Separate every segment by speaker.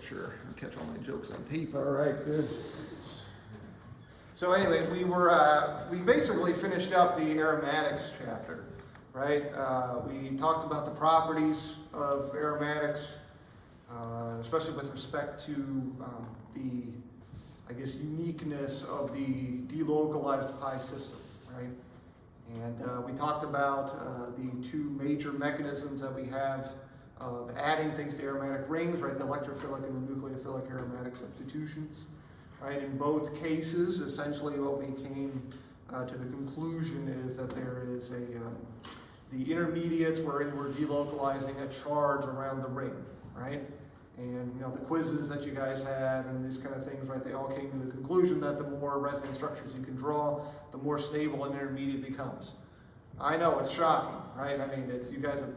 Speaker 1: sure I catch all my jokes on tape. All right, good. So anyway, we basically finished up the aromatics chapter, right? We talked about the properties of aromatics, especially with respect to the, I guess, uniqueness of the delocalized pi system, right? And we talked about the two major mechanisms that we have of adding things to aromatic rings, right? The electrophilic and the nucleophilic aromatic substitutions, right? In both cases, essentially what we came to the conclusion is that there is the intermediates wherein we're delocalizing a charge around the ring, right? And you know, the quizzes that you guys had and these kind of things, right? They all came to the conclusion that the more resonance structures you can draw, the more stable an intermediate becomes. I know it's shocking, right? I mean, you guys have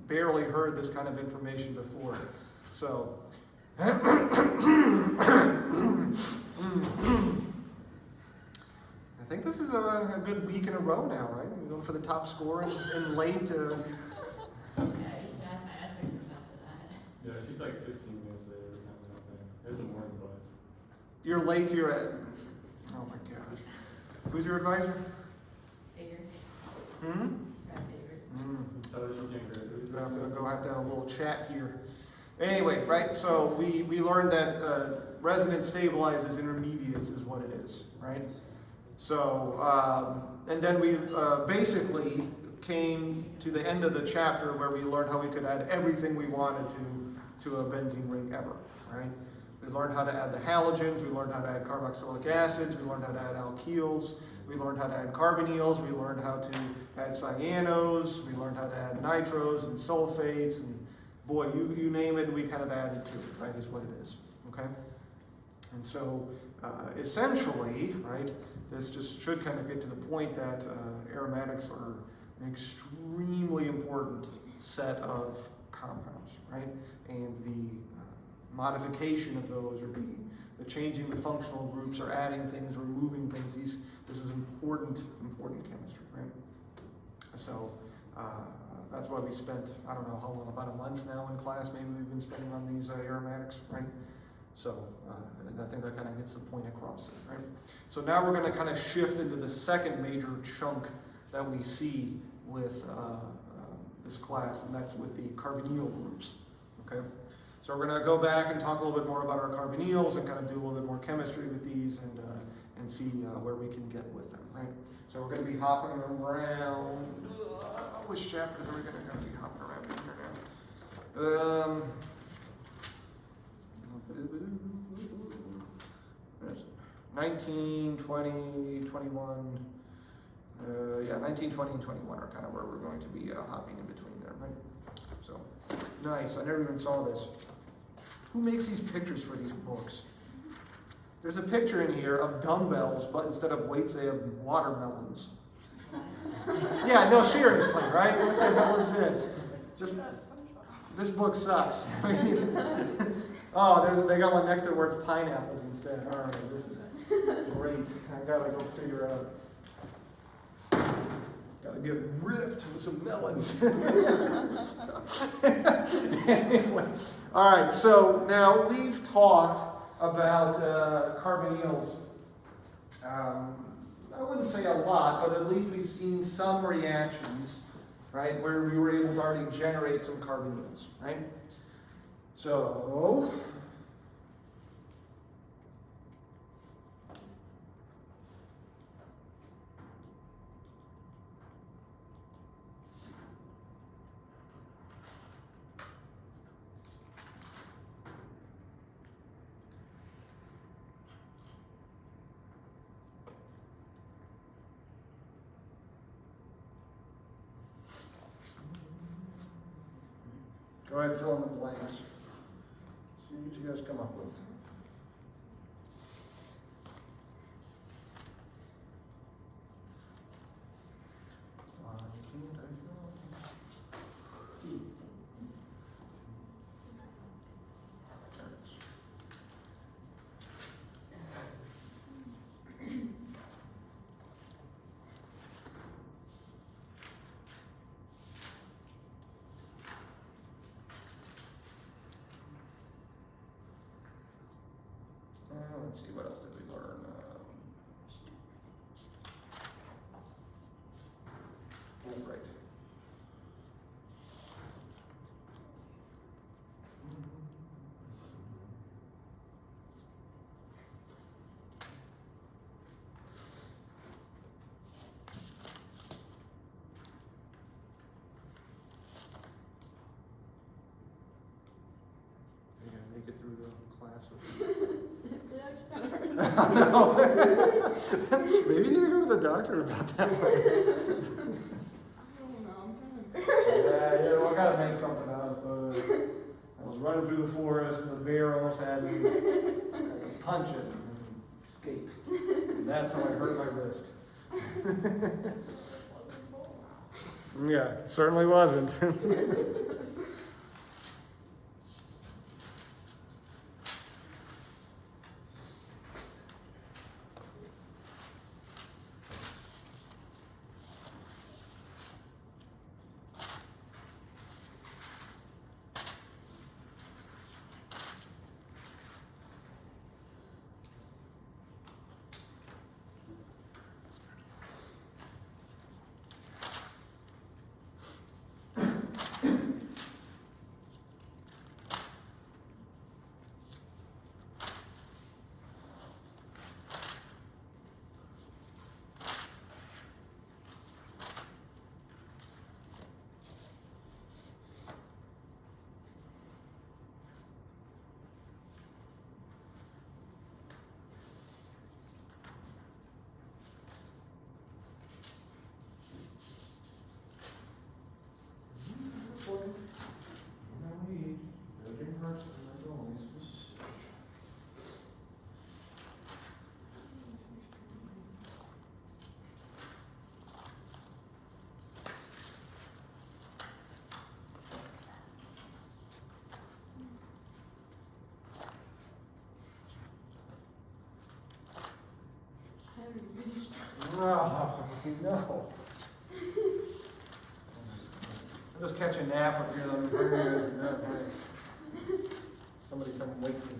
Speaker 1: barely heard this kind of information before. So, I think this is a good week in a row now, right? We're going for the top score in late.
Speaker 2: Yeah, you should ask my ethics professor that.
Speaker 3: Yeah, she's like 15 minutes later or something like that. There's a morning class.
Speaker 1: You're late to your, oh my gosh. Who's your advisor?
Speaker 2: Figure.
Speaker 1: Hmm?
Speaker 2: Got figured.
Speaker 3: Tell her she can't graduate.
Speaker 1: I'm going to go have to have a little chat here. Anyway, right, so we learned that resonance stabilizes intermediates is what it is, right? So, and then we basically came to the end of the chapter where we learned how we could add everything we wanted to a benzene ring ever, right? We learned how to add the halogens, we learned how to add carboxylic acids, we learned how to add alkyls, we learned how to add carbonyls, we learned how to add cyanos, we learned how to add nitros and sulfates, and boy, you name it, we kind of added to it, right, is what it is, okay? And so, essentially, right, this just should kind of get to the point that aromatics are an extremely important set of compounds, right? And the modification of those, or the changing the functional groups, or adding things, or removing things, this is important chemistry, right? So that's why we spent, I don't know how long, about a month now in class, maybe we've been spending on these aromatics, right? So I think that kind of gets the point across, right? So now we're going to kind of shift into the second major chunk that we see with this class, and that's with the carbonyl groups, okay? So we're going to go back and talk a little bit more about our carbonyls and kind of do a little bit more chemistry with these and see where we can get with them, right? So we're going to be hopping around. Which chapters are we going to be hopping around in here now? 19, 20, 21. Yeah, 19, 20, and 21 are kind of where we're going to be hopping in between there, right? So, nice. I never even saw this. Who makes these pictures for these books? There's a picture in here of dumbbells, but instead of weights, they have watermelons. Yeah, no, seriously, right? What the hell is this? This book sucks. Oh, they got one next to it where it's pineapples instead. All right, this is great. I gotta go figure out. Gotta get ripped with some melons. Anyway, all right. So now we've talked about carbonyls. I wouldn't say a lot, but at least we've seen some reactions, right, where we were able to already generate some carbonyls, right? So, go ahead and fill in the blanks. See what you guys come up with. let's see, what else did we learn? Oh, right. You're gonna make it through the class with
Speaker 2: It actually kind of hurts.
Speaker 1: Maybe you need to go to the doctor about that one.
Speaker 2: I don't know, I'm kind of embarrassed.
Speaker 1: Yeah, well, I gotta make something out of it. I was running through the forest and the bear almost had me. I had to punch it and escape. And that's how I hurt my wrist. Yeah, it certainly wasn't.
Speaker 2: I haven't finished.
Speaker 1: Oh, no. I'll just catch a nap up here. Somebody come wake me.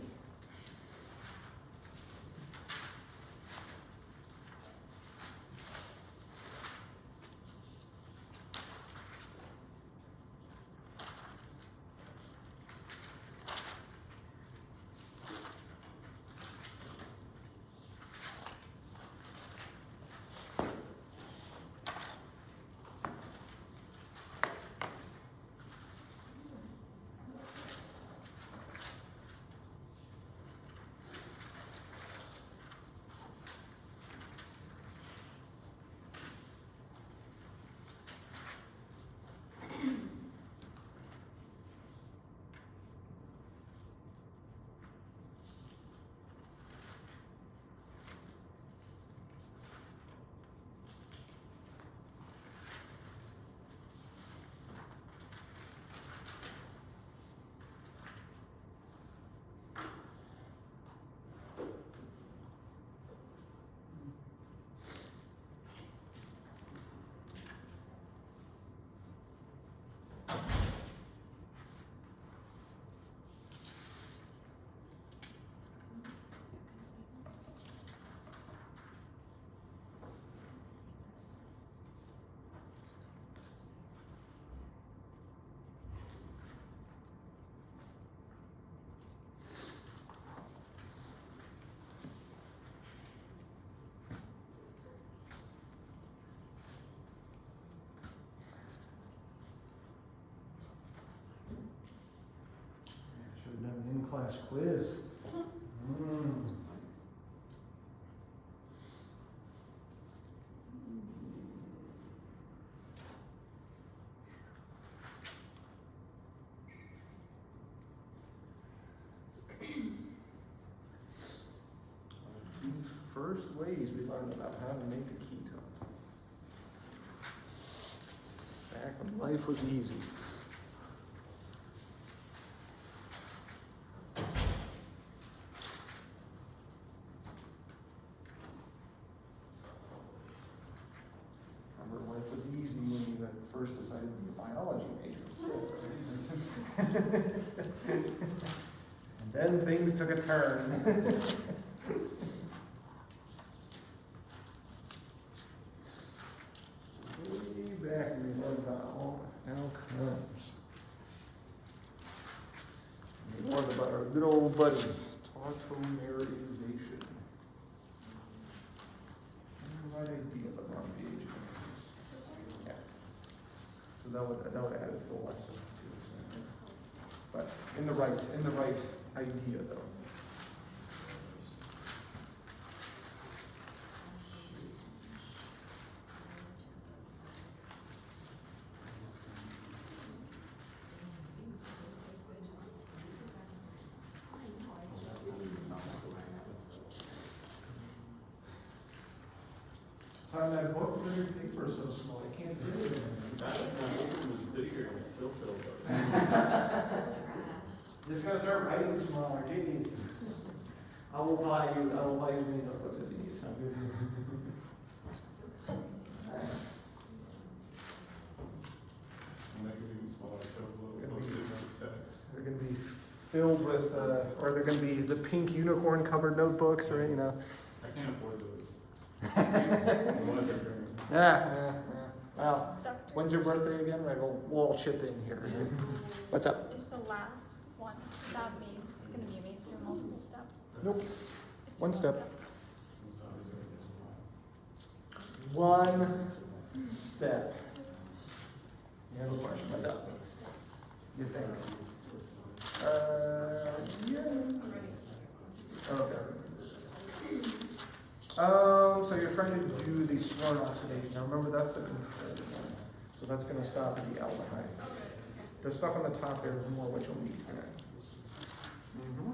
Speaker 1: Should have done an in-class quiz. The first ways we learned about how to make a ketone. Back when life was easy. Remember, life was easy when you had first decided to be a biology major. And then things took a turn. good old buddy, tautomerization. Right idea, but wrong page. Yeah. So that would add it to the lesson too. But in the right idea though. On that book, the paper is so small, I can't fit it in there.
Speaker 3: My old one was bigger and it still filled up.
Speaker 1: Just gotta start writing smaller, geez. I will buy you as many notebooks as you need, sound good?
Speaker 3: And that could be smaller, so we'll do aesthetics.
Speaker 1: They're gonna be filled with, or they're gonna be the pink unicorn covered notebooks, or, you know.
Speaker 3: I can't afford those. One of them.
Speaker 1: Yeah. Well, when's your birthday again? Right, we'll all chip in here. What's up?
Speaker 4: It's the last one. Is that going to be made through multiple steps?
Speaker 1: Nope.
Speaker 4: It's
Speaker 1: One step. One step. You have a question? What's up? You think? Yeah. Okay. So you're trying to do the sworn oxidation. Now remember, that's the controlled one. So that's going to stop at the aldehyde. The stuff on the top there is more what you'll need. Mm-hmm.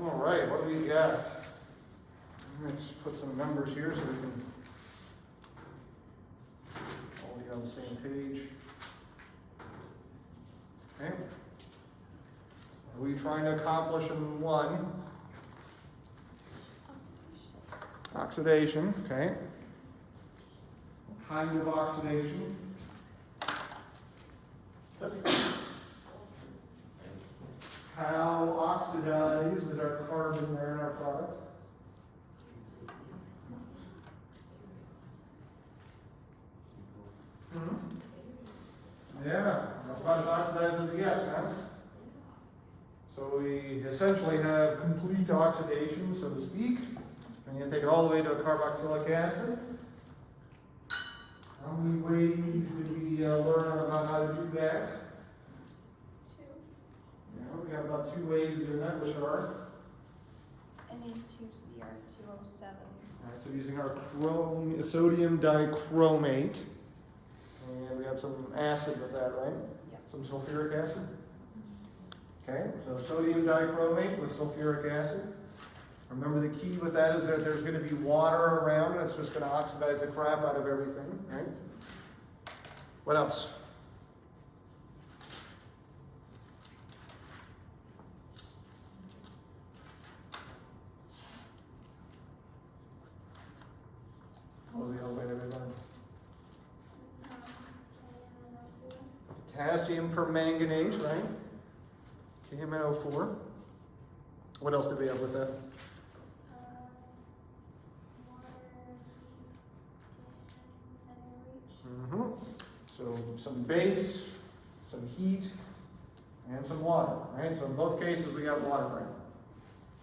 Speaker 1: All right, what do we got? Let's put some numbers here so we can all be on the same page. Okay. Are we trying to accomplish in one? Oxidation, okay. What kind of oxidation? How oxidized is our carbon there in our product? Yeah, about as oxidized as it gets, huh? So we essentially have complete oxidation, so to speak. And you take it all the way to a carboxylic acid. How many ways did we learn about how to do that? We have about 2 ways of doing that, which are?
Speaker 4: Na2Cr2O7.
Speaker 1: Alright, so using our sodium dichromate. And we had some acid with that, right?
Speaker 2: Yeah.
Speaker 1: Some sulfuric acid. Okay, so sodium dichromate with sulfuric acid. Remember the key with that is that there's going to be water around and it's just going to oxidize the crap out of everything, right? What else? What was the other way that we learned? Potassium permanganate, right? KMNO4. What else did we have with that? So some base, some heat, and some water, right? So in both cases we got water around.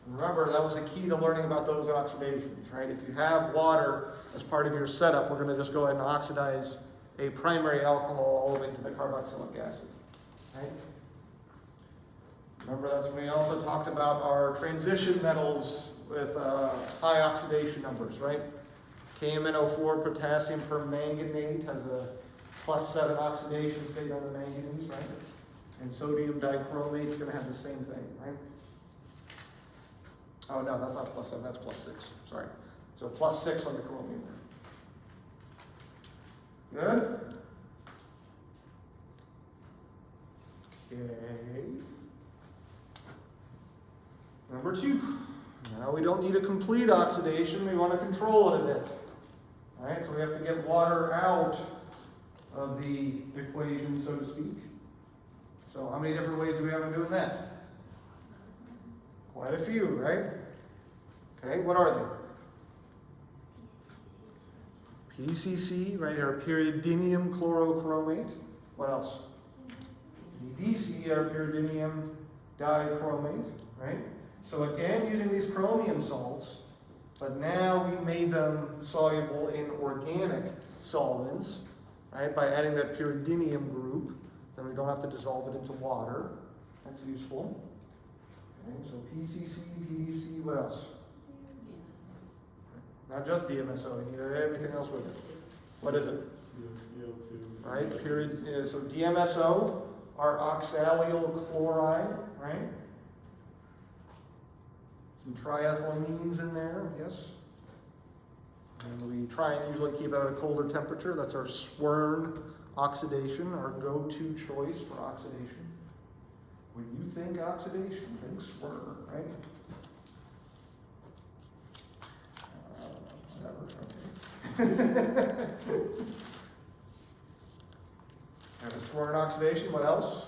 Speaker 1: Remember, that was the key to learning about those oxidations, right? If you have water as part of your setup, we're going to just go ahead and oxidize a primary alcohol all the way to the carboxylic acid, right? Remember, that's when we also talked about our transition metals with high oxidation numbers, right? KMNO4 potassium permanganate has a +7 oxidation state on the manganese, right? And sodium dichromate is going to have the same thing, right? Oh no, that's not +7, that's +6, sorry. So +6 on the chromium. Good? Okay. Number 2. Now we don't need a complete oxidation, we want to control it a bit. Alright, so we have to get water out of the equation, so to speak. So how many different ways do we have of doing that? Quite a few, right? Okay, what are they? PCC, right here, pyridinium chlorochromate. What else? PDC, or pyridinium dichromate, right? So again, using these chromium salts, but now we made them soluble in organic solvents, right? By adding that pyridinium group, then we don't have to dissolve it into water. That's useful. Okay, so PCC, PDC, what else? Not just DMSO, you need everything else with it. What is it?
Speaker 3: CO2.
Speaker 1: Right, so DMSO, our oxalyl chloride, right? Some triethylamines in there, yes. And we try and usually keep it at a colder temperature. That's our Swern oxidation, our go-to choice for oxidation. When you think oxidation, think Swern, right? Whatever, okay. Have a Swern oxidation, what else?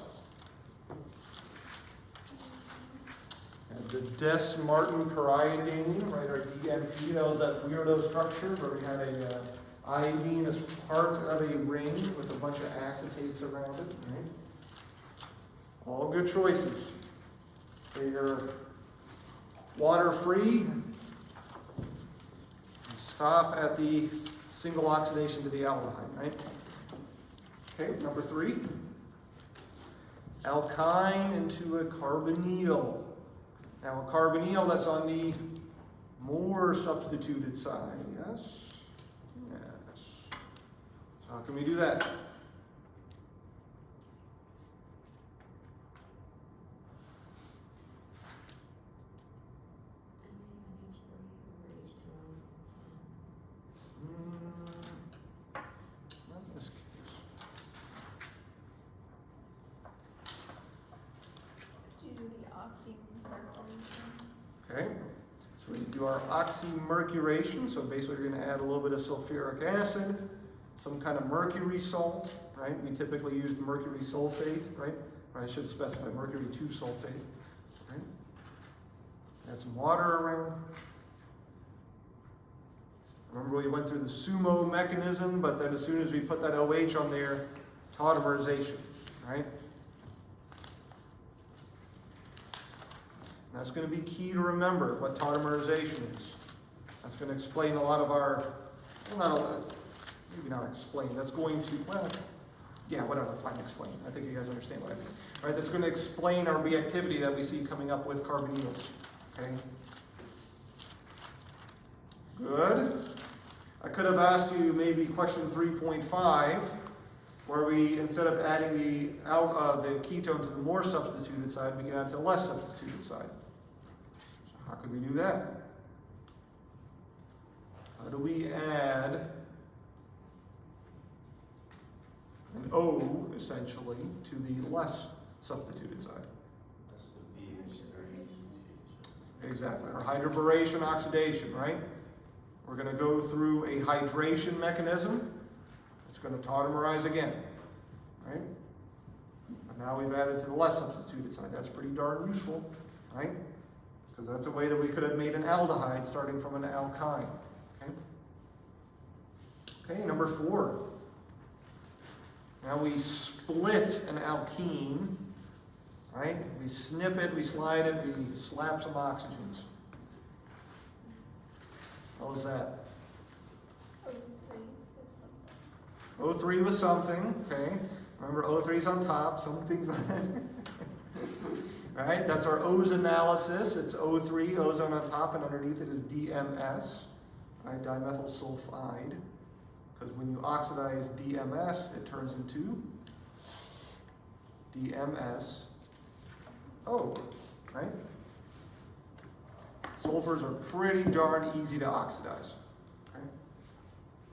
Speaker 1: And the Des-Martin pyridine, right, our DMP, that was that weirdo structure where we had a iodine as part of a ring with a bunch of acetates around it, right? All good choices. So you're water-free. Stop at the single oxidation to the aldehyde, right? Okay, number 3. Alkyne into a carbonyl. Now a carbonyl, that's on the more substituted side, yes? Yes. So how can we do that? Not in this case.
Speaker 4: Could you do the oxymercuration?
Speaker 1: Okay, so we do our oxymercuration, so basically you're going to add a little bit of sulfuric acid, some kind of mercury salt, right? We typically use mercury sulfate, right? Or I should specify mercury 2 sulfate, right? Add some water around. Remember we went through the sumo mechanism, but then as soon as we put that OH on there, tautomerization, right? And that's going to be key to remember what tautomerization is. That's going to explain a lot of our, well, not a lot, maybe not explain, that's going to, well, yeah, whatever, fine, explain. I think you guys understand what I mean. All right, that's going to explain our reactivity that we see coming up with carbonyls, okay? Good. I could have asked you maybe question 3.5, where we, instead of adding the ketone to the more substituted side, we can add to the less substituted side. So how could we do that? How do we add an O, essentially, to the less substituted side?
Speaker 5: That's the B inspiration.
Speaker 1: Exactly, our hydroboration oxidation, right? We're going to go through a hydration mechanism. It's going to tautomerize again, right? And now we've added to the less substituted side. That's pretty darn useful, right? Because that's a way that we could have made an aldehyde starting from an alkyne. Okay, okay, number 4. Now we split an alkene, right? We snip it, we slide it, we slap some oxygens. How was that? O3 was something, okay? Remember, O3 is on top, something's on right? That's our O's analysis. It's O3, ozone on top, and underneath it is DMS, right? Dimethyl sulfide. Because when you oxidize DMS, it turns into DMSO, right? Sulfurs are pretty darn easy to oxidize. Okay?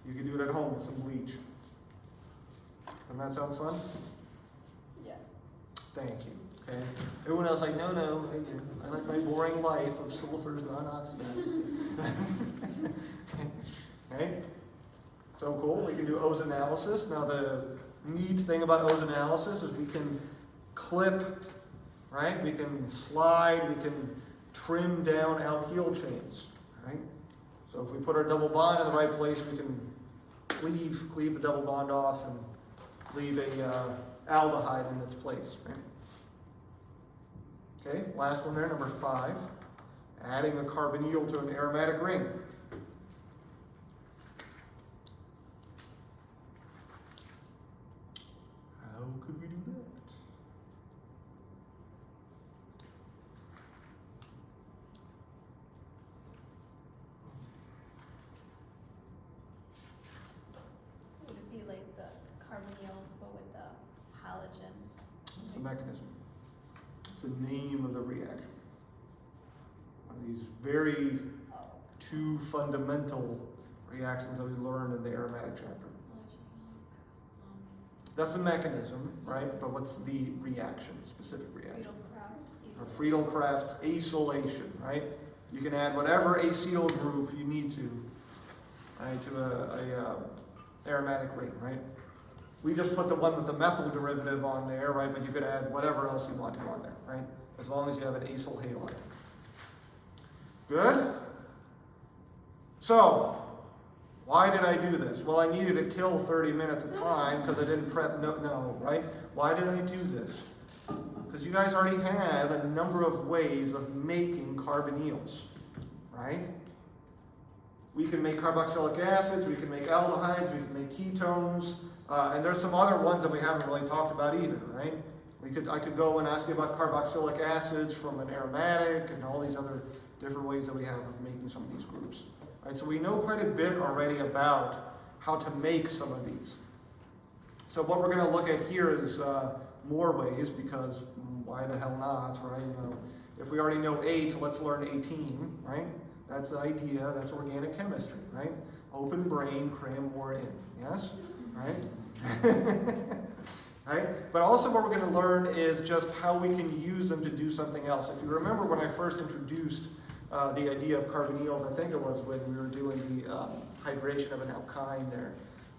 Speaker 1: You can do it at home with some bleach. Doesn't that sound fun?
Speaker 4: Yeah.
Speaker 1: Thank you. Okay. Everyone else like, no, I like my boring life of sulfurs non-oxidized. Right? So cool. We can do O's analysis. Now the neat thing about O's analysis is we can clip, right? We can slide. We can trim down alkyl chains, right? So if we put our double bond in the right place, we can cleave the double bond off and leave a aldehyde in its place, right? Okay, last one there, number 5, adding a carbonyl to an aromatic ring. How could we do that?
Speaker 4: Would it be like the carbonyl, but with the halogen?
Speaker 1: It's the mechanism. It's the name of the reaction. One of these very
Speaker 4: Oh.
Speaker 1: 2 fundamental reactions that we learned in the aromatic chapter. That's the mechanism, right? But what's the reaction, specific reaction? Or Friedel-Crafts acylation, right? You can add whatever acyl group you need to, right, to a aromatic ring, right? We just put the one with the methyl derivative on there, right? But you could add whatever else you want to on there, right? As long as you have an acyl halide. Good? So, why did I do this? Well, I needed to kill 30 minutes of time because I didn't prep, no, right? Why did I do this? Because you guys already have a number of ways of making carbonyls, right? We can make carboxylic acids, we can make aldehydes, we can make ketones, and there's some other ones that we haven't really talked about either, right? I could go and ask you about carboxylic acids from an aromatic and all these other different ways that we have of making some of these groups. Right, so we know quite a bit already about how to make some of these. So what we're going to look at here is more ways, because why the hell not, right? You know, if we already know 8, let's learn 18, right? That's the idea. That's organic chemistry, right? Open brain, cram more in. Yes? Right? Right? But also what we're going to learn is just how we can use them to do something else. If you remember when I first introduced the idea of carbonyls, I think it was when we were doing the hydration of an alkyne there.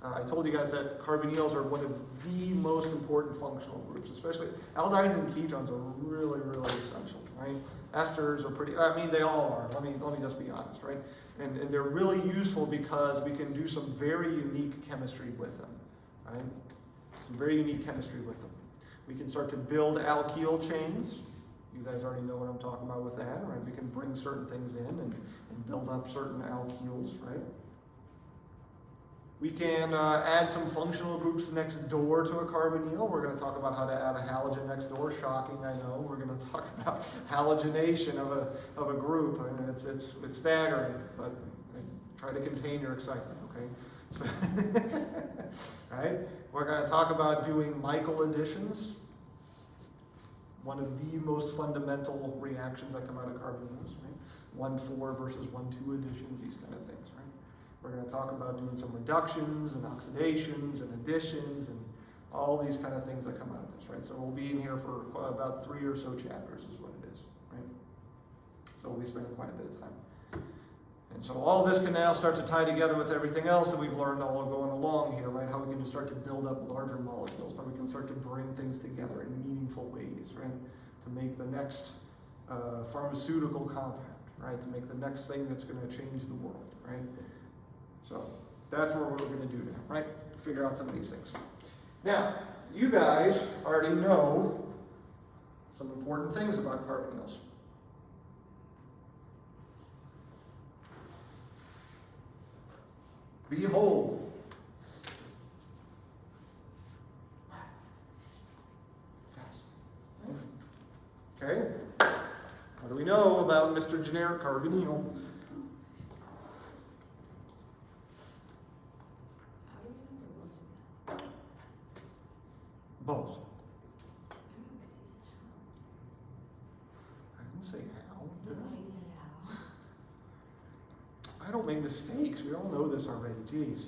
Speaker 1: I told you guys that carbonyls are one of the most important functional groups, especially aldehydes and ketones are really, really essential, right? Esters are pretty, I mean, they all are. Let me just be honest, right? And they're really useful because we can do some very unique chemistry with them, right? Some very unique chemistry with them. We can start to build alkyl chains. You guys already know what I'm talking about with that, right? We can bring certain things in and build up certain alkyls, right? We can add some functional groups next door to a carbonyl. We're going to talk about how to add a halogen next door. Shocking, I know. We're going to talk about halogenation of a group. I mean, it's staggering, but try to contain your excitement, okay? So, right? We're going to talk about doing Michael additions. One of the most fundamental reactions that come out of carbonyls, right? 1,4 versus 1,2 additions, these kind of things, right? We're going to talk about doing some reductions and oxidations and additions and all these kind of things that come out of this, right? So we'll be in here for about 3 or so chapters is what it is, right? So we'll be spending quite a bit of time. And so all this can now start to tie together with everything else that we've learned all going along here, right? How we can just start to build up larger molecules, how we can start to bring things together in meaningful ways, right? To make the next pharmaceutical compound, right? To make the next thing that's going to change the world, right? So that's what we're going to do now, right? Figure out some of these things. Now, you guys already know some important things about carbonyls. Behold. Okay. What do we know about Mr. Generic Carbonyl? Both. I didn't say how, did I? I don't make mistakes. We all know this already. Jeez.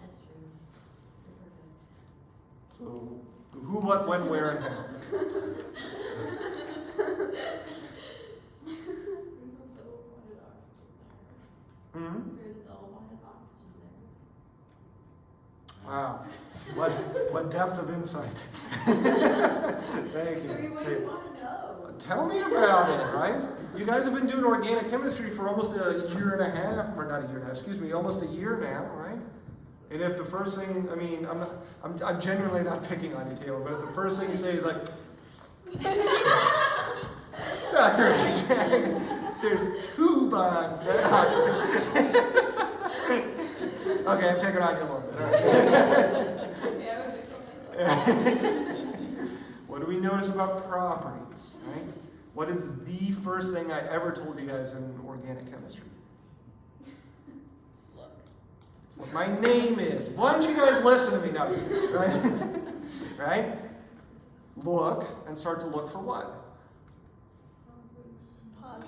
Speaker 2: That's true.
Speaker 1: So, who, what, when, where, and how? Hmm? Wow. What depth of insight. Thank you.
Speaker 2: What do you want to know?
Speaker 1: Tell me about it, right? You guys have been doing organic chemistry for almost a year and a half, or not a year and a half, excuse me, almost a year now, right? And if the first thing, I mean, I'm genuinely not picking on you, Taylor, but if the first thing you say is like, Dr. H, there's 2 bonds. Okay, I'm picking on you a little bit. All right. What do we notice about properties, right? What is the first thing I ever told you guys in organic chemistry?
Speaker 2: Look.
Speaker 1: What my name is. Why don't you guys listen to me now? Right? Right? Look, and start to look for what?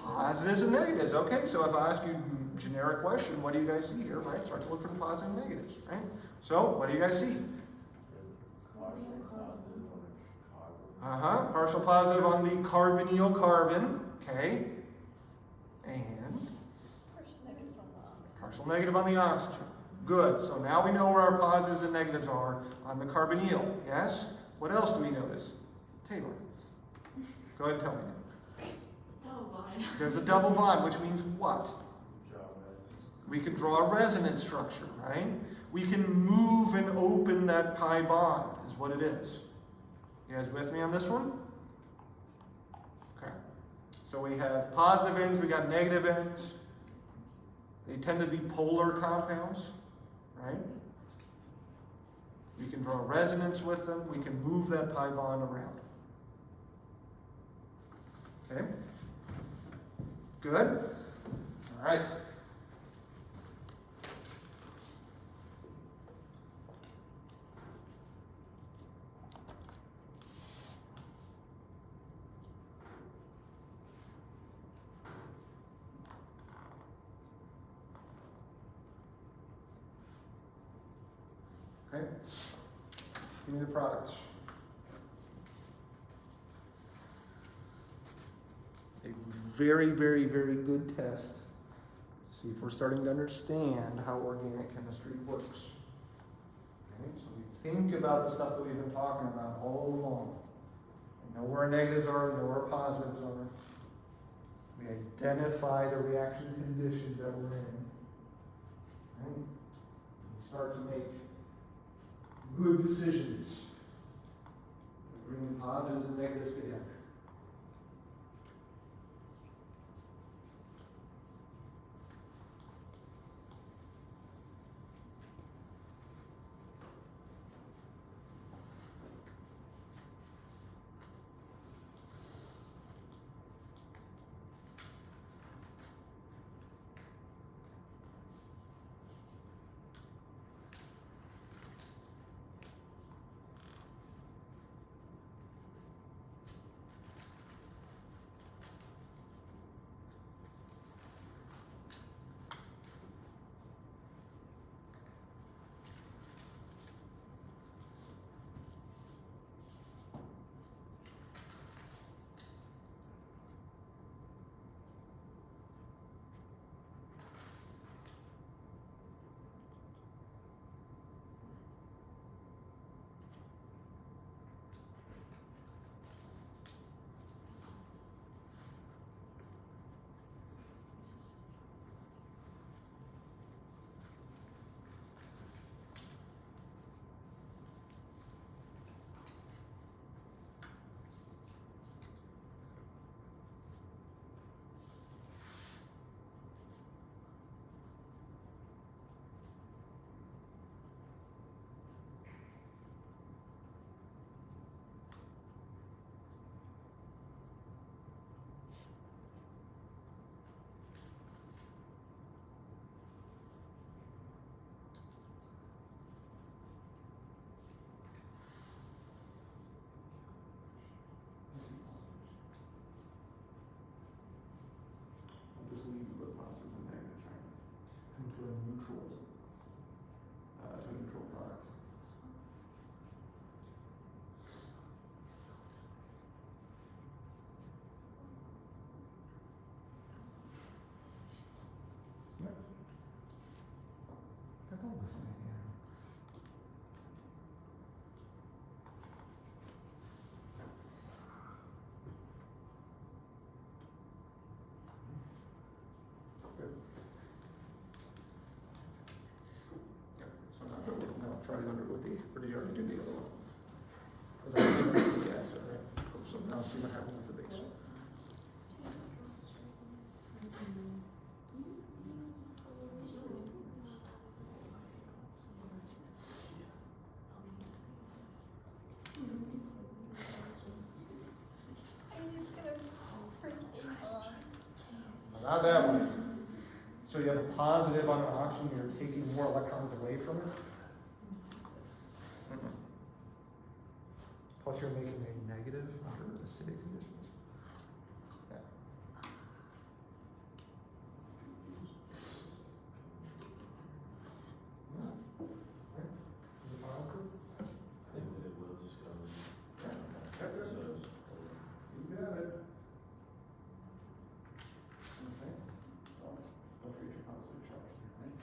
Speaker 1: Positives and negatives. Okay, so if I ask you a generic question, what do you guys see here, right? Start to look for the positives and negatives, right? So, what do you guys see? Partial positive on the carbonyl carbon, okay? And? Partial negative on the oxygen. Good, so now we know where our positives and negatives are on the carbonyl, yes? What else do we notice? Taylor, go ahead and tell me.
Speaker 2: Double bond.
Speaker 1: There's a double bond, which means what? We can draw a resonance structure, right? We can move and open that pi bond, is what it is. You guys with me on this one? Okay. So we have positive ends, we got negative ends. They tend to be polar compounds, right? We can draw resonance with them. We can move that pi bond around. Okay? Good? All right. Okay? Give me the products. A very, very, very good test to see if we're starting to understand how organic chemistry works. Okay? So we think about the stuff that we've been talking about all along. We know where our negatives are, we know where our positives are. We identify the reaction conditions that we're in. Okay? We start to make good decisions. Bringing positives and negatives together. good. Yeah, so now try to do it with the, or did you already do the other one? Yeah, so, right. So now see what happens with the base.
Speaker 4: I'm just gonna freaking
Speaker 1: Not that way. So you have a positive on an oxygen, you're taking more electrons away from it? Mm-mm. Plus you're making a negative under acidic conditions. Yeah.
Speaker 5: I think that it will just go.
Speaker 1: You got it. Okay. So, don't forget your positive charge there, right?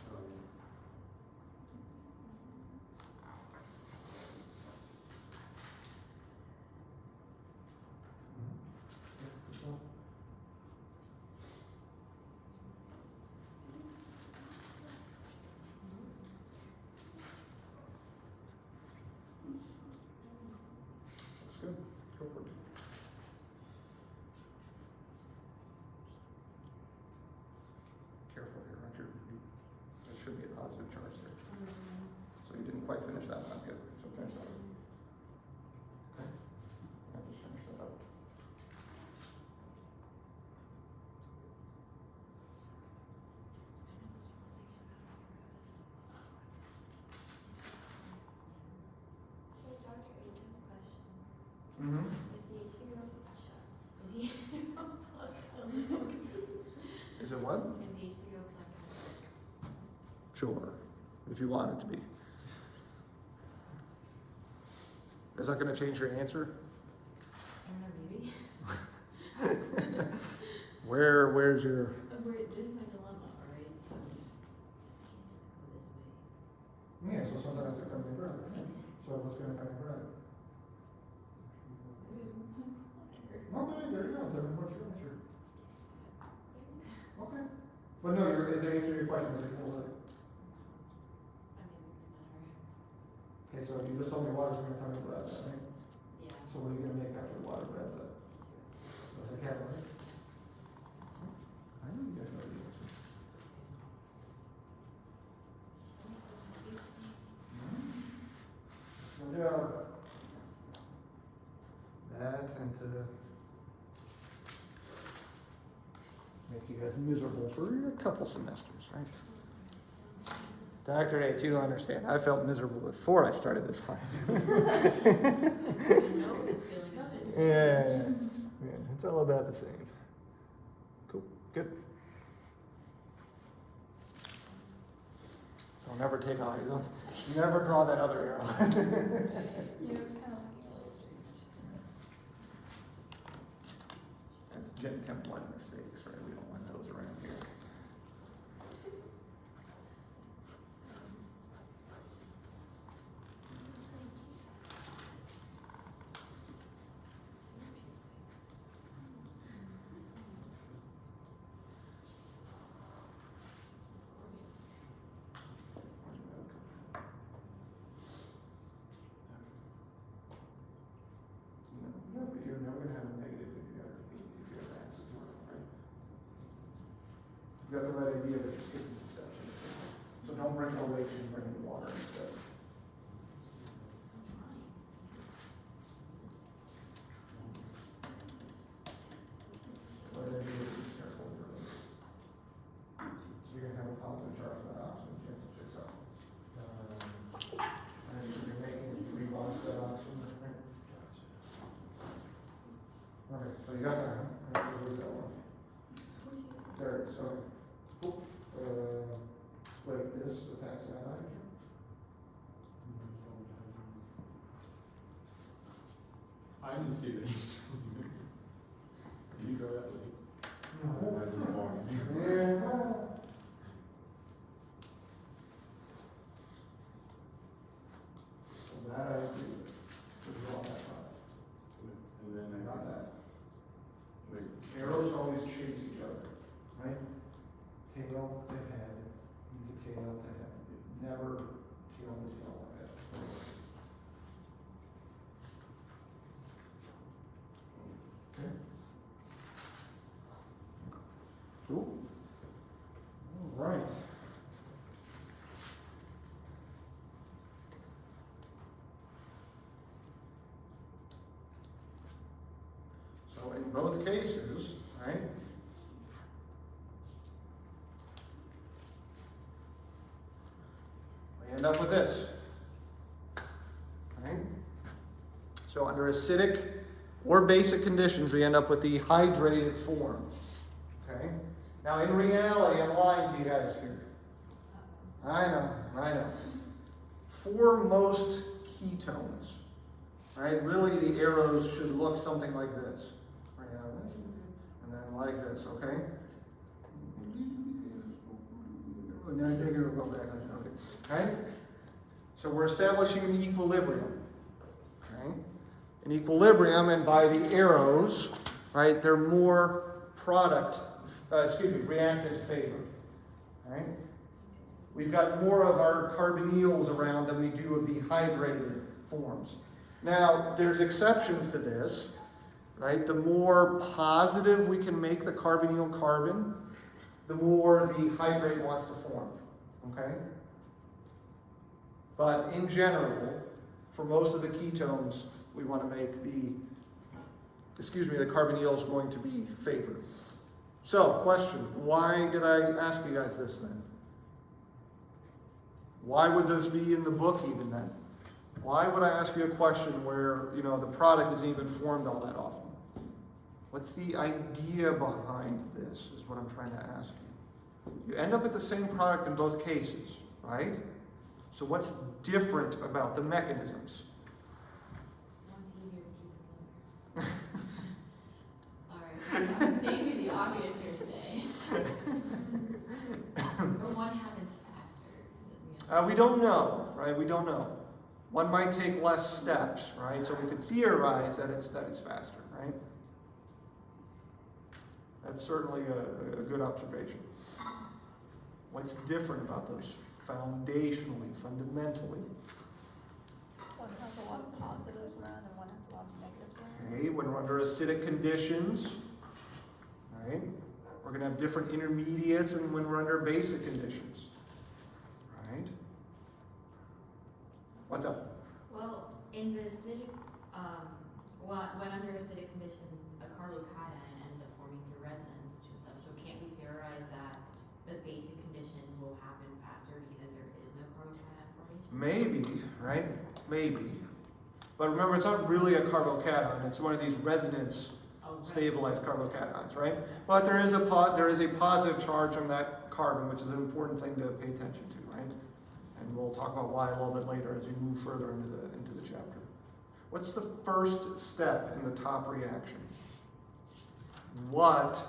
Speaker 1: Looks good. Go for it. Careful here, Roger. There should be a positive charge there. So you didn't quite finish that one. Good. So finish that one. Okay. Yeah, just finish that up.
Speaker 2: Hey, Dr. H, I have a question.
Speaker 1: Mm-hmm.
Speaker 2: Is the H2O plus
Speaker 1: Is it what?
Speaker 2: Is the H2O plus
Speaker 1: Sure, if you want it to be. Is that gonna change your answer?
Speaker 2: I don't know, maybe.
Speaker 1: Where's your,
Speaker 2: This is my dilemma, alright, so you can't just go this way.
Speaker 1: yeah, so something has to come in brother.
Speaker 2: Exactly.
Speaker 1: So what's gonna come in brother?
Speaker 2: Water.
Speaker 1: Okay, there you go, then what's your answer? Okay. But no, the answer to your question is equal to.
Speaker 2: I mean,
Speaker 1: Okay, so you just told me water's gonna come in brother, right?
Speaker 2: yeah.
Speaker 1: So what are you gonna make after water brother? That's a catalyst. I know you guys know the answer. Good job. That and to make you guys miserable for a couple semesters, right? Dr. H, you don't understand. I felt miserable before I started this class.
Speaker 2: I know this feeling of it.
Speaker 1: Yeah, it's all about the same. Cool, good. Don't ever take on, don't, never draw that other arrow.
Speaker 4: Yeah, it was kind of like
Speaker 1: That's Gen Chem 1 mistakes, right? We don't want those around here. No, but you're never gonna have a negative if you have acid water, right? You got the right idea, but you're skipping some steps. So don't bring no weights, bring the water instead. What I do is be careful with it. So you're gonna have a positive charge on that oxygen, you have to fix up. And you're making 3 bonds to that oxygen, right? Okay, so you got that, huh? Right, so where's that one? There, so, split this, attach that hydrogen.
Speaker 3: I didn't see that. Did you draw that late?
Speaker 1: No.
Speaker 3: I didn't want it.
Speaker 1: Yeah. So that I agree with. Just draw that line.
Speaker 3: And then I
Speaker 1: Not that.
Speaker 3: Wait.
Speaker 1: Arrows always chase each other, right? tail to head, tail to head. It never tail to tail like that. Okay. Cool. All right. So in both cases, right? We end up with this. Okay? So under acidic or basic conditions, we end up with the hydrated form. Okay? Now in reality, I'm lying to you guys here. I know. For most ketones, right, really the arrows should look something like this. And then like this, okay? And then I think it'll go back, okay? Okay? So we're establishing an equilibrium. Okay? An equilibrium, and by the arrows, right, they're more reactant favored. Right? We've got more of our carbonyls around than we do of the hydrated forms. Now, there's exceptions to this, right? The more positive we can make the carbonyl carbon, the more the hydrate wants to form, okay? But in general, for most of the ketones, we want to make the carbonyl is going to be favored. So, question, why did I ask you guys this then? Why would this be in the book even then? Why would I ask you a question where, the product isn't even formed all that often? What's the idea behind this is what I'm trying to ask you. You end up at the same product in both cases, right? So what's different about the mechanisms?
Speaker 2: One's easier to keep. Sorry, I'm thinking the obvious here today. Or one happens faster.
Speaker 1: We don't know, right? We don't know. One might take less steps, right? So we could theorize that it's faster, right? That's certainly a good observation. What's different about those foundationally, fundamentally?
Speaker 4: One has a lot of positives around and one has a lot of negatives around.
Speaker 1: Okay, when we're under acidic conditions, right? We're going to have different intermediates than when we're under basic conditions, right? What's up?
Speaker 2: Well, in the acidic, when under acidic conditions, a carbocation ends up forming through resonance and stuff. So can't we theorize that the basic condition will happen faster because there is no carbocation formation?
Speaker 1: Maybe, right? Maybe. But remember, it's not really a carbocation. It's one of these resonance stabilized carbocations, right? But there is a positive charge on that carbon, which is an important thing to pay attention to, right? And we'll talk about why a little bit later as we move further into the chapter. What's the first step in the top reaction? What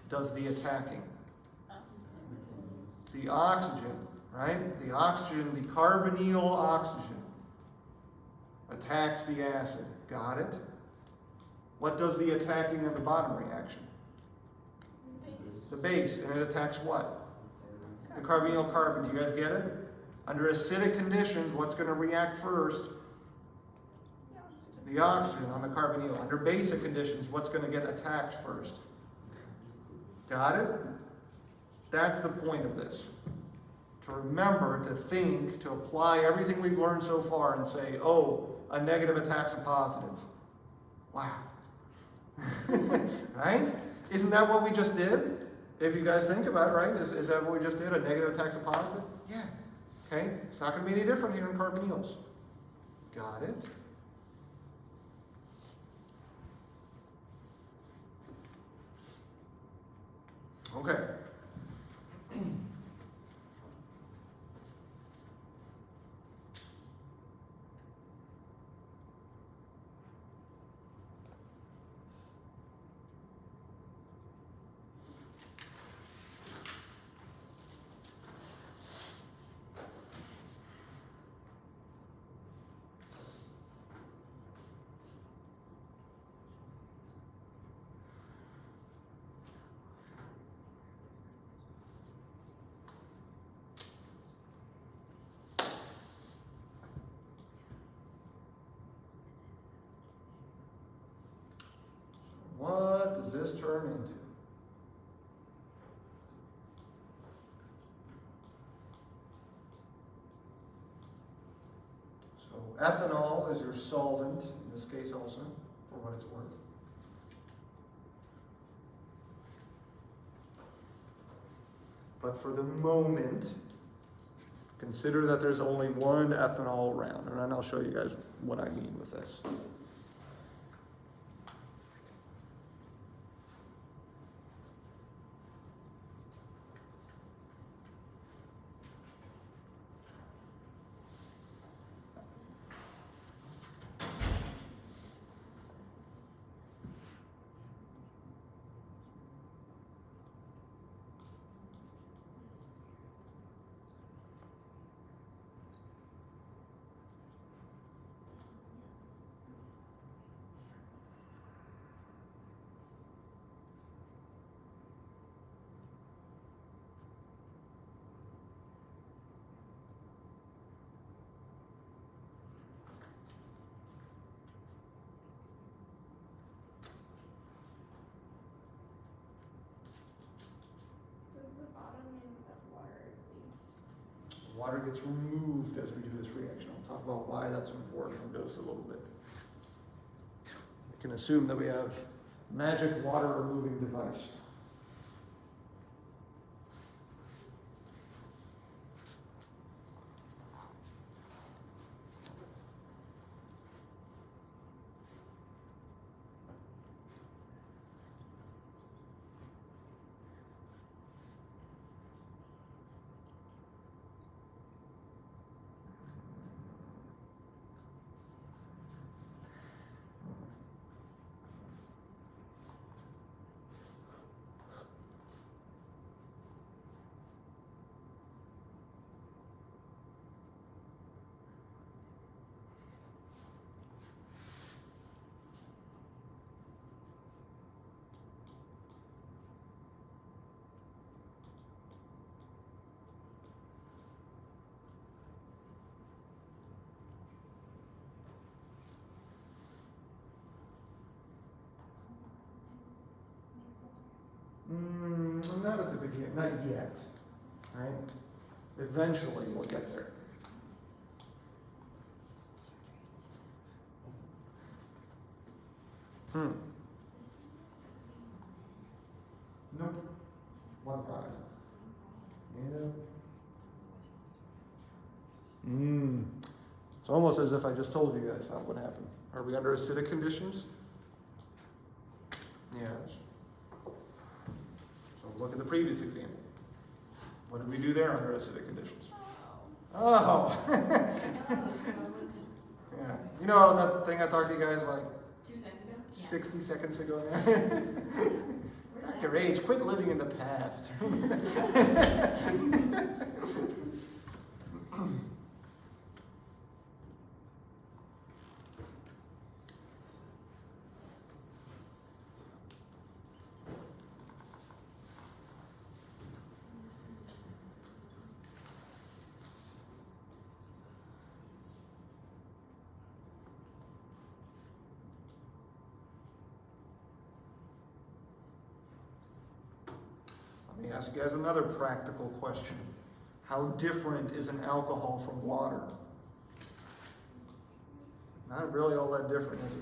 Speaker 1: does the attacking? The oxygen, right? The oxygen, the carbonyl oxygen, attacks the acid. Got it? What does the attacking of the bottom reaction? The base, and it attacks what? The carbonyl carbon. Do you guys get it? Under acidic conditions, what's going to react first? The oxygen on the carbonyl. Under basic conditions, what's going to get attacked first? Got it? That's the point of this. To remember, to think, to apply everything we've learned so far and say, oh, a negative attacks a positive. Wow. Right? Isn't that what we just did? If you guys think about it, right? Is that what we just did? A negative attacks a positive? Yeah. Okay? It's not going to be any different here in carbonyls. Got it? Okay. this turn into? So ethanol is your solvent, in this case also, for what it's worth. But for the moment, consider that there's only one ethanol around, and then I'll show you guys what I mean with this.
Speaker 4: Does the bottom mean that water leaves?
Speaker 1: Water gets removed as we do this reaction. I'll talk about why that's important in just a little bit. We can assume that we have magic water removing device. Not at the beginning, not yet, right? Eventually we'll get there. Nope. One product. Yeah. It's almost as if I just told you guys how it would happen. Are we under acidic conditions? Yes. So look at the previous example. What did we do there under acidic conditions? Oh. Yeah. You know that thing I talked to you guys like
Speaker 2: 2 seconds ago?
Speaker 1: 60 seconds ago now? Dr. H, quit living in the past. Let me ask you guys another practical question. How different is an alcohol from water? Not really all that different, is it?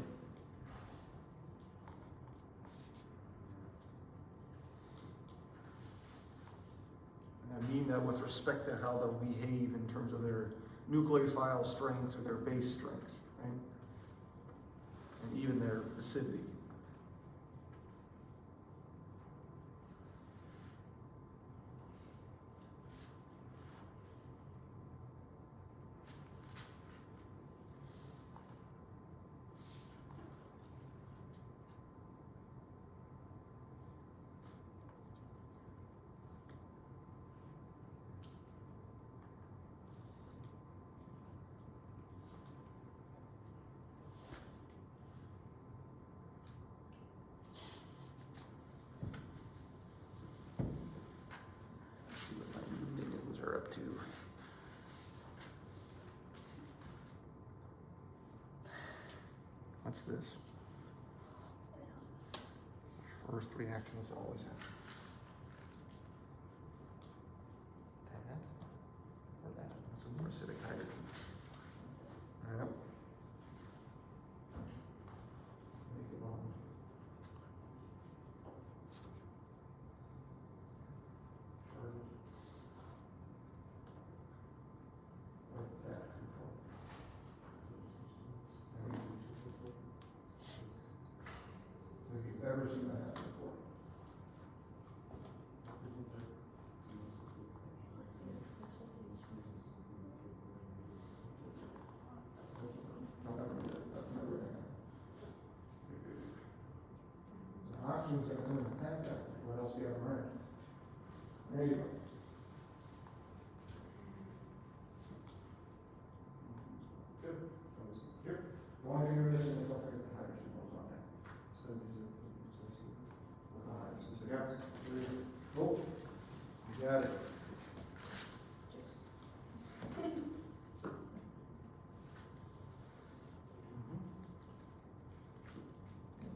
Speaker 1: And I mean that with respect to how they'll behave in terms of their nucleophile strength or their base strength, right? And even their acidity. Up to. What's this? first reactions always happen. That, or that, that's a more acidic hydrogen. Yep. Make it on. Like that control. Have you ever seen that happen before? No, that's never gonna happen. So oxygen's gonna come and attack that. What else do you have around? There you go. Good. Here. The only thing you're missing is something that the hydrogen goes on there. Yeah. Oh, you got it.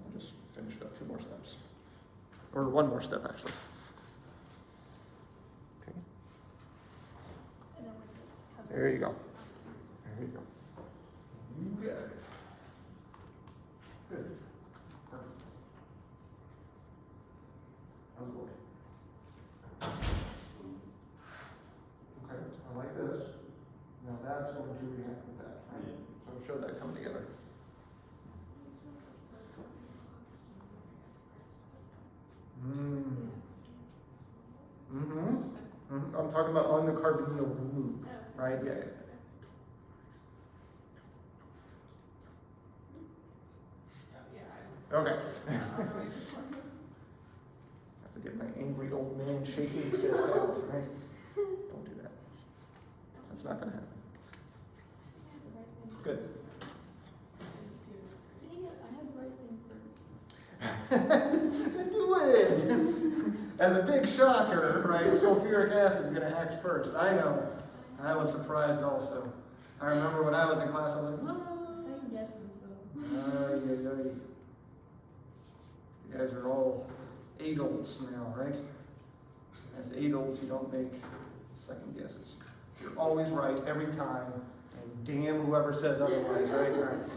Speaker 1: I'll just finish it up 2 more steps. Or 1 more step, actually. Okay.
Speaker 4: And then we're just covering.
Speaker 1: There you go. There you go. You got it. Good. Perfect. How's it working? Okay, I like this. Now that's going to react with that, right? So we'll show that come together. I'm talking about on the carbonyl group, right? Yeah. Okay. Have to get my angry old man shaking fist out, right? Don't do that. That's not gonna happen. Good. Do it! As a big shocker, right, sulfuric acid is going to act first. I know. I was surprised also. I remember when I was in class, I was like, what?
Speaker 4: Same guessing, so.
Speaker 1: You guys are all adults now, right? As adults, you don't make second guesses. You're always right every time, and damn whoever says otherwise, right? Right.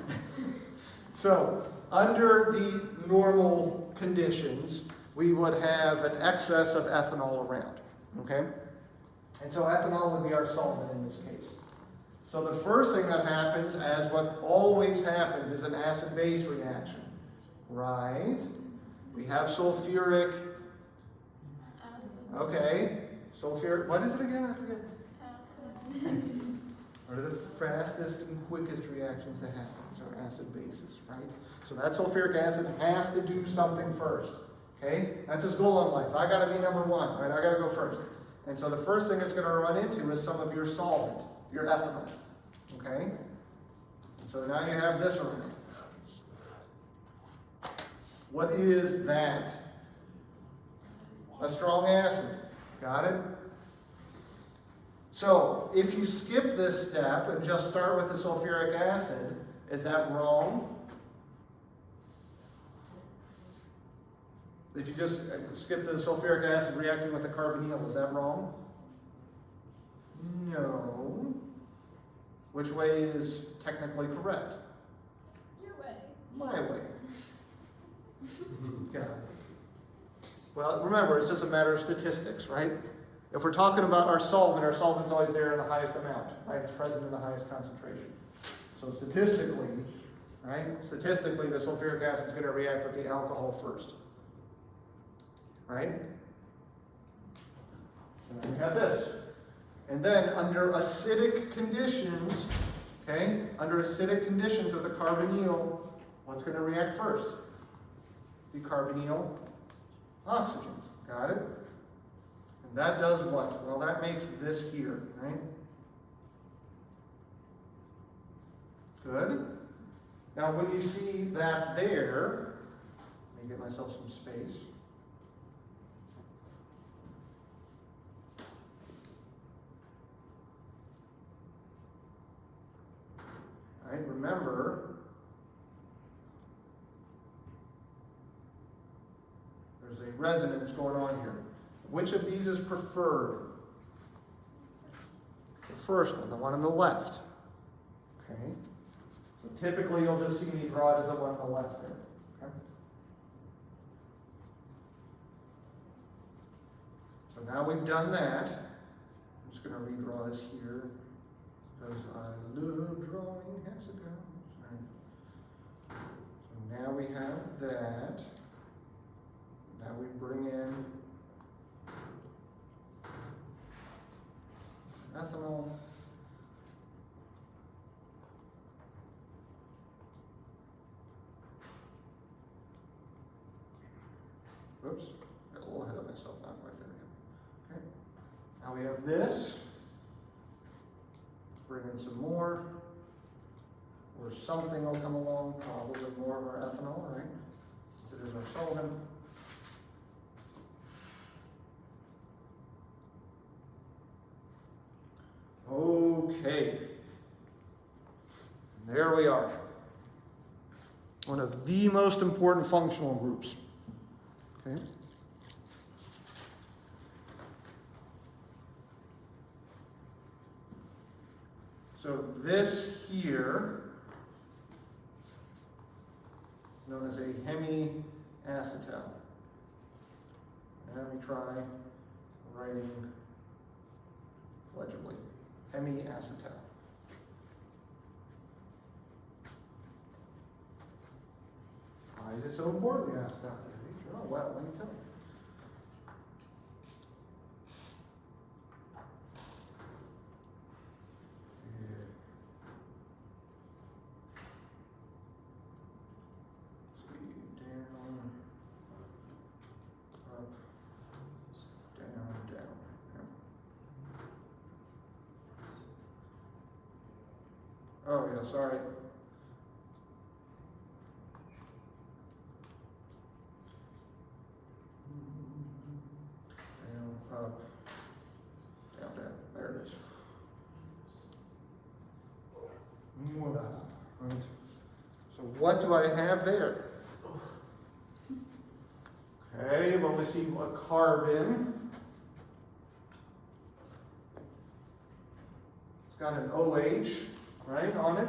Speaker 1: So, under the normal conditions, we would have an excess of ethanol around, okay? And so ethanol would be our solvent in this case. So the first thing that happens, as what always happens, is an acid-base reaction, right? We have sulfuric, okay, sulfuric, what is it again? I forget. What are the fastest and quickest reactions to happen? These are acid bases, right? So that sulfuric acid has to do something first, okay? That's his goal in life. I gotta be number 1, right? I gotta go first. And so the first thing it's gonna run into is some of your solvent, your ethanol, okay? So now you have this around. What is that? A strong acid. Got it? So, if you skip this step and just start with the sulfuric acid, is that wrong? If you just skip the sulfuric acid reacting with the carbonyl, is that wrong? No. Which way is technically correct?
Speaker 4: Your way.
Speaker 1: My way. Yeah. Well, remember, it's just a matter of statistics, right? If we're talking about our solvent's always there in the highest amount, right? It's present in the highest concentration. So statistically, right? Statistically, the sulfuric acid is going to react with the alcohol first, right? And then we have this. And then under acidic conditions, okay? Under acidic conditions with the carbonyl, what's going to react first? The carbonyl oxygen. Got it? And that does what? Well, that makes this here, right? Good. Now, when you see that there, let me get myself some space. All right, remember, There's a resonance going on here. Which of these is preferred? The first one, the one on the left. Okay. So typically you'll just see me draw it as the one on the left there. Okay. So now we've done that. I'm just going to redraw this here because I love drawing hexagons. Right. So now we have that. Now we bring in ethanol. Oops, got a little ahead of myself, not quite there yet. Okay. Now we have this. Let's bring in some more. Or something will come along, probably more of our ethanol, right? So there's our solvent. Okay. There we are. One of the most important functional groups. Okay. So this here, known as a hemiacetal. And we try writing legibly. Hemiacetal. Why is it so important, you ask that? Oh, well, let me tell you. Oh, yeah, sorry. Down, up, down, down. There it is. Voila. Right. So what do I have there? Okay, well, we see a carbon. It's got an OH. Right, on it.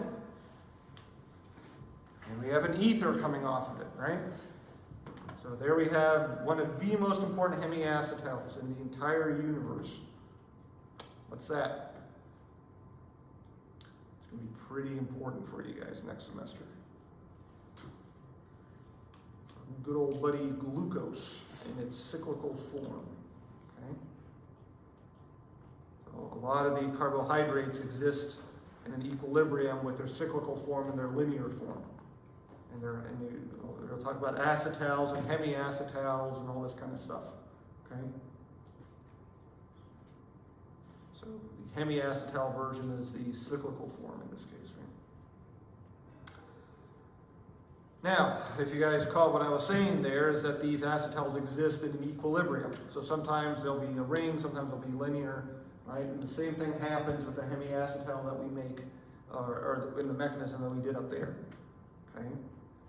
Speaker 1: And we have an ether coming off of it, right? So there we have one of the most important hemiacetals in the entire universe. What's that? It's going to be pretty important for you guys next semester. Good old buddy glucose in its cyclical form. Okay? So a lot of the carbohydrates exist in an equilibrium with their cyclical form and their linear form. We'll talk about acetals and hemiacetals and all this kind of stuff. Okay? So the hemiacetal version is the cyclical form in this case, right? Now, if you guys caught what I was saying there, is that these acetals exist in an equilibrium. So sometimes they'll be a ring, sometimes they'll be linear. Right? And the same thing happens with the hemiacetal that we make, or in the mechanism that we did up there. Okay?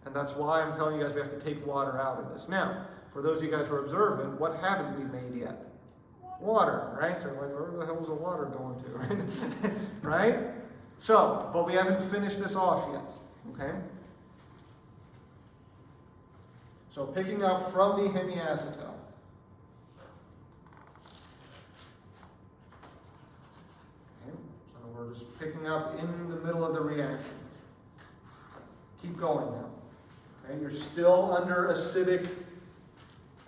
Speaker 1: And that's why I'm telling you guys we have to take water out of this. Now, for those of you guys who are observant, what haven't we made yet? Water, right? So like, where the hell is the water going to, right? Right? So, but we haven't finished this off yet. Okay? So picking up from the hemiacetal. We're just picking up in the middle of the reaction. Keep going now. Okay, you're still under acidic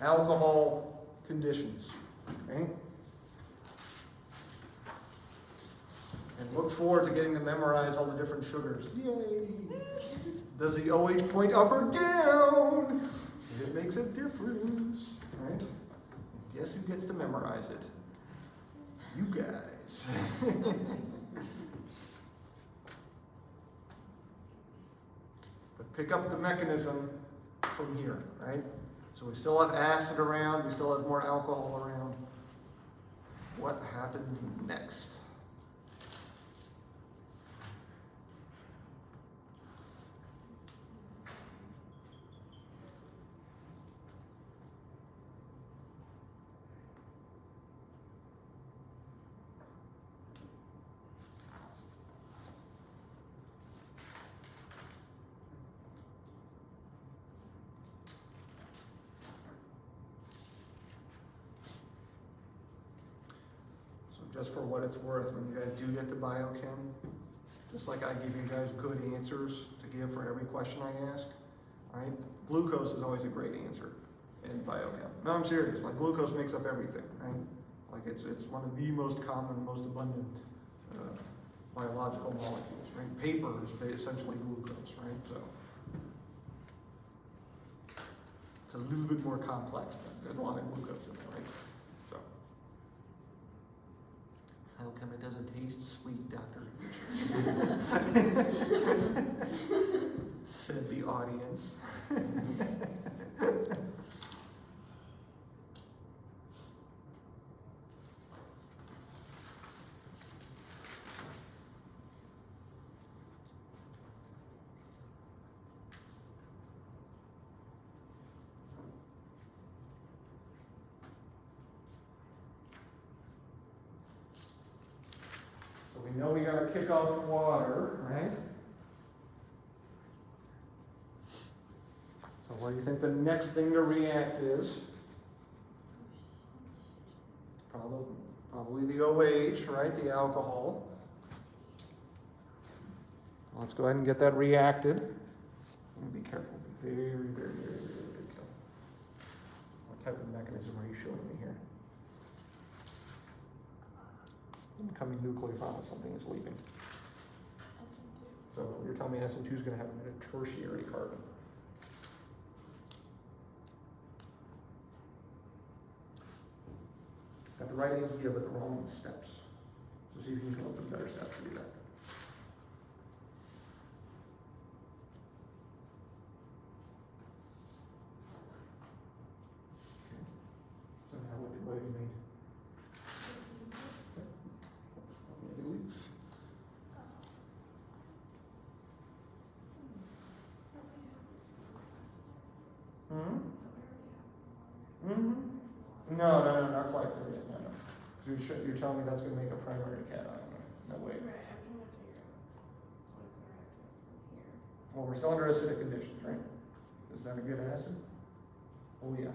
Speaker 1: alcohol conditions. Okay? And look forward to getting to memorize all the different sugars. Yay! Does the OH point up or down? It makes a difference. Right? Guess who gets to memorize it? You guys. But pick up the mechanism from here, right? So we still have acid around, we still have more alcohol around. What happens next? just for what it's worth, when you guys do get to biochem, just like I give you guys good answers to give for every question I ask, right? Glucose is always a great answer in biochem. No, I'm serious. Like glucose makes up everything, right? Like it's one of the most common, most abundant biological molecules, right? Paper is essentially glucose, right? So it's a little bit more complex, but there's a lot of glucose in there, right? So how come it doesn't taste sweet, doctor? Said the audience. So we know we gotta kick off water, right? So what do you think the next thing to react is? Probably the OH, right? The alcohol. Let's go ahead and get that reacted. Be careful. Be very, very, very, very, very careful. What type of mechanism are you showing me here? Incoming nucleophile, something is leaving. So you're telling me SN2 is going to have a tertiary carbon. Got the right idea, but the wrong steps. So see if you can come up with better steps to do that. Okay. So now what have you made? Any leaks? No, not quite there yet. No. You're telling me that's going to make a primary cation. No way.
Speaker 4: Right, I'm trying to figure out what's going to react with from here.
Speaker 1: Well, we're still under acidic conditions, right? Is that a good acid? Oh, yeah.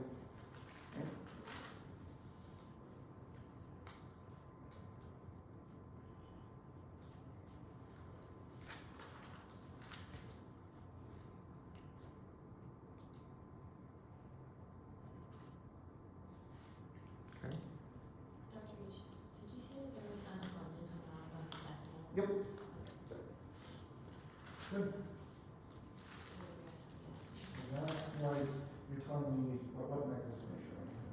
Speaker 1: Okay.
Speaker 2: Dr. H, did you say that there was an abundant amount of ethanol?
Speaker 1: Yep. Good. That's why you're telling me what mechanism are you showing here?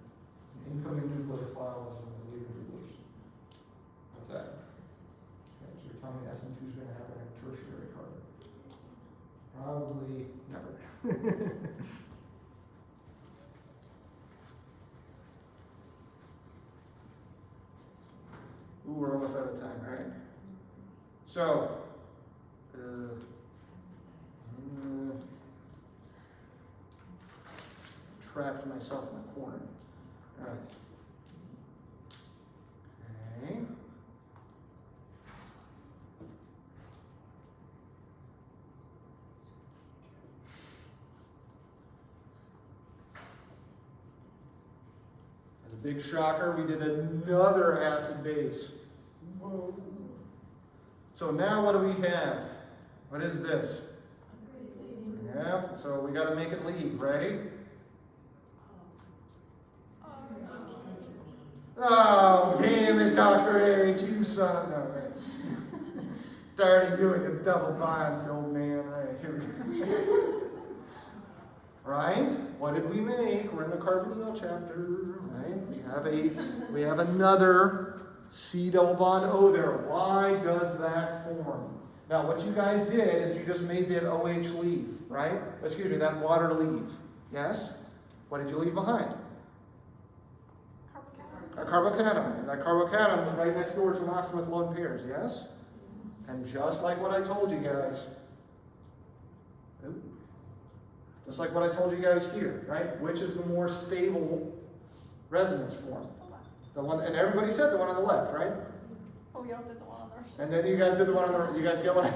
Speaker 1: The incoming nucleophile is in the leaving depletion. What's that? Okay, so you're telling me SN2 is going to have a tertiary carbon. Probably never. Ooh, we're almost out of time, right? So, trapped myself in a corner. All right. Okay. As a big shocker, we did another acid base. Whoa. So now what do we have? What is this? Yeah, so we got to make it leave. Ready? Oh, damn it, Dr. H, you son of no, right. Tired of you and your double bonds, old man. Right, here we go. Right? What did we make? We're in the carbonyl chapter, right? We have another C double bond O there. Why does that form? Now, what you guys did is you just made that OH leave, right? Excuse me, that water leave. Yes? What did you leave behind? A carbocation. And that carbocation was right next door to an oxygen with lone pairs, yes? And just like what I told you guys, just like what I told you guys here, right? Which is the more stable resonance form? The one, and everybody said the one on the left, right?
Speaker 4: Oh, we all did the one on the right.
Speaker 1: And then you guys did the one on the right. You guys get what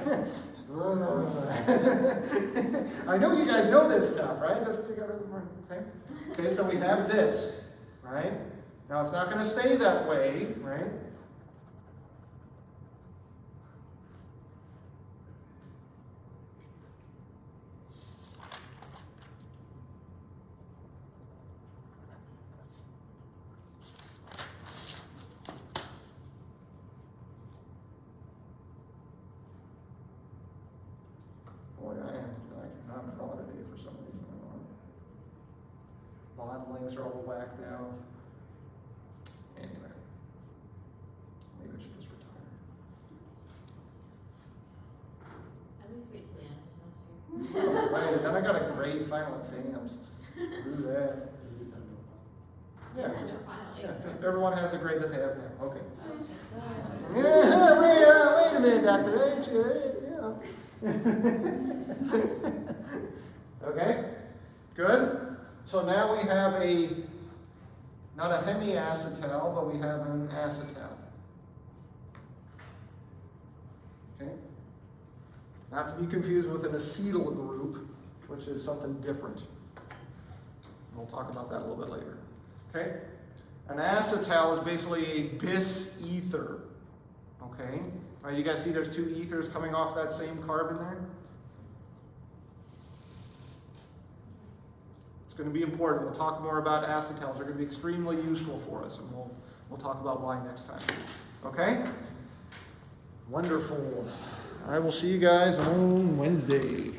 Speaker 1: I know you guys know this stuff, right? Just together, okay? Okay, so we have this, right? Now it's not going to stay that way, right? bond links are all whacked out. Anyway, maybe I should just retire.
Speaker 2: At least wait till the end of the semester.
Speaker 1: Oh, right, then I gotta grade final exams. Do that.
Speaker 3: You just have no fun.
Speaker 1: Yeah,
Speaker 2: And
Speaker 1: just,
Speaker 2: your final
Speaker 1: yeah,
Speaker 2: exam.
Speaker 1: just everyone has the grade that they have now. Okay.
Speaker 2: Okay.
Speaker 1: Yeah, wait a minute, Doctor H. Okay, good. So now we have not a hemiacetal, but we have an acetal. Okay? Not to be confused with an acetyl group, which is something different. We'll talk about that a little bit later. Okay? An acetal is basically a bis ether. Okay? All right, you guys see there's two ethers coming off that same carbon there? It's going to be important. We'll talk more about acetals. They're going to be extremely useful for us, and we'll talk about why next time. Okay? Wonderful. I will see you guys on Wednesday.